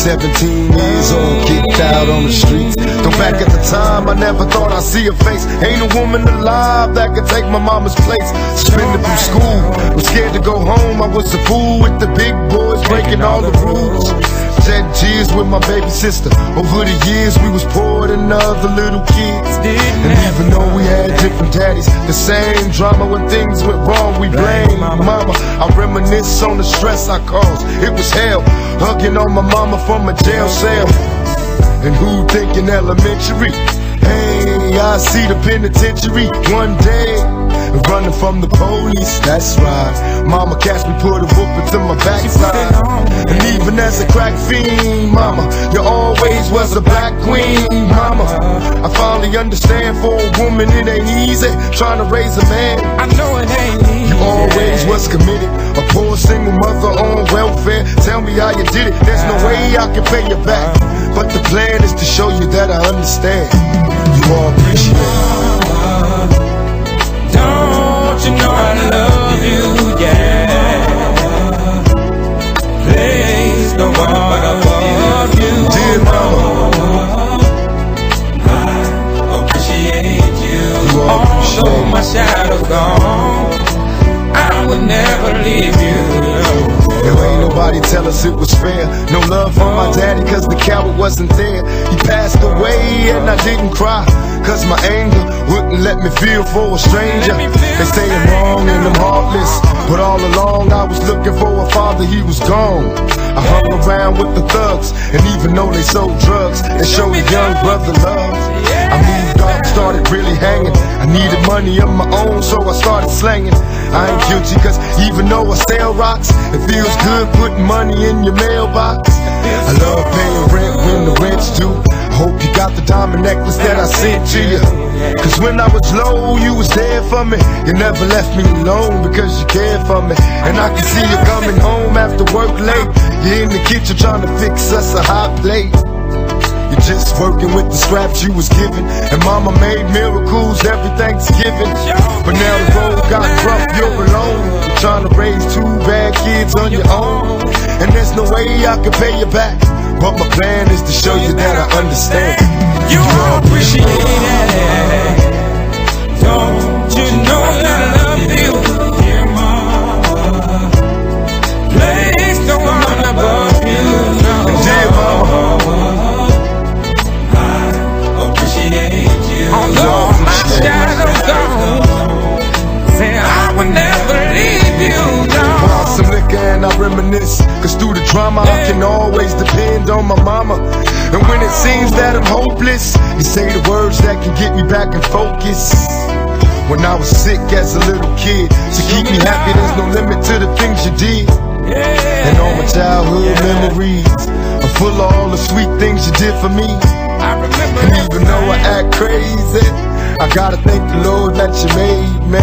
17 years old, kicked out on the streets. Though back at the time, I never thought I'd see her face. Ain't a woman alive that could take my mama's place. Suspended from school, was scared to go home. I was a fool with the big boys, breaking all the rules. Shed tears with my baby sister. Over the years, we was poor than other little kids. And even though we had different daddies, the same drama when things went wrong, we blame mama. I reminisce on the stress I caused. It was hell, hugging on my mama from a jail cell. And who thinking elementary? Hey, I see the penitentiary one day. Running from the police, that's right. Mama catch me, put a whooping to my backside. And even as a crack fiend, mama, you always was a black queen, mama. I finally understand, for a woman it ain't easy trying to raise a man. I know it ain't easy. You always was committed, a poor single mother on welfare. Tell me how you did it, there's no way I can pay you back. But the plan is to show you that I understand. You all appreciate it. Don't you know I love you, yeah. Please don't want above you. Dear mama, I appreciate you. Although my shadow's gone, I would never leave you. There ain't nobody tell us it was fair. No love for my daddy cause the coward wasn't there. He passed away and I didn't cry, cause my anger wouldn't let me feel for a stranger. They say I'm wrong and I'm heartless, but all along I was looking for a father, he was gone. I hung around with the thugs, and even though they sold drugs, they showed a young brother love. I moved off, started really hanging. I needed money of my own, so I started slanging. I ain't guilty cause even though I sell rocks, it feels good putting money in your mailbox. I love paying rent when the rent's due. I hope you got the diamond necklace that I sent to you. Cause when I was low, you was there for me. You never left me alone because you cared for me. And I can see you coming home after work late. You're in the kitchen trying to fix us a hot plate. You're just working with the scraps you was given. And mama made miracles every Thanksgiving. But now the road got rough, you're alone. You're trying to raise two bad kids on your own. And there's no way I can pay you back, but my plan is to show you that I understand. You appreciate it. Don't you know that I love you, dear mama? Please don't want above you, no. Dear mama, I appreciate you. Although my shadow's gone, say I would never leave you, no. Pour some liquor and I reminisce, cause through the drama I can always depend on my mama. And when it seems that I'm hopeless, you say the words that can get me back in focus. When I was sick as a little kid, to keep me happy there's no limit to the things you did. And all my childhood memories are full of all the sweet things you did for me. And even though I act crazy, I gotta thank the Lord that you made me.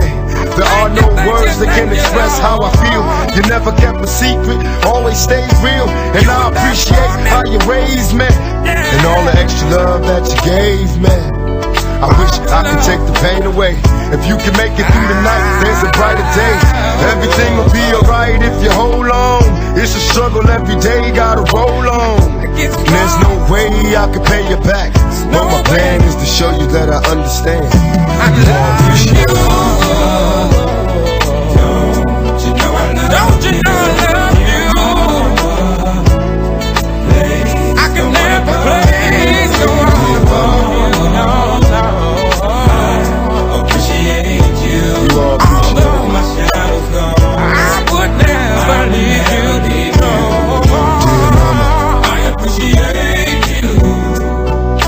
There are no words that can express how I feel. You never kept a secret, always stayed real. And I appreciate how you raised me, and all the extra love that you gave me. I wish I could take the pain away. If you can make it through the night, there's a brighter day. Everything will be alright if you hold on. It's a struggle every day, gotta roll on. And there's no way I can pay you back, but my plan is to show you that I understand. I love you. Don't you know I love you? I can never place the one above you. No, no. I appreciate you. Although my shadow's gone, I would never leave you. No, I appreciate you.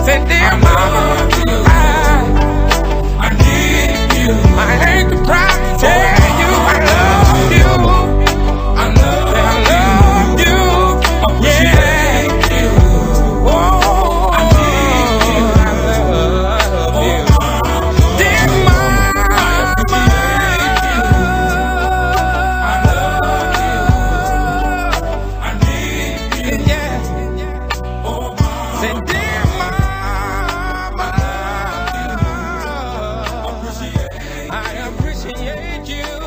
Say, dear mama, I need you. I hate to cry and tell you I love you. I love you. Appreciate you. Oh, I need you. I love you. Dear mama, I appreciate you. I love you. I need you. Yeah. Oh, say, dear mama, I appreciate you.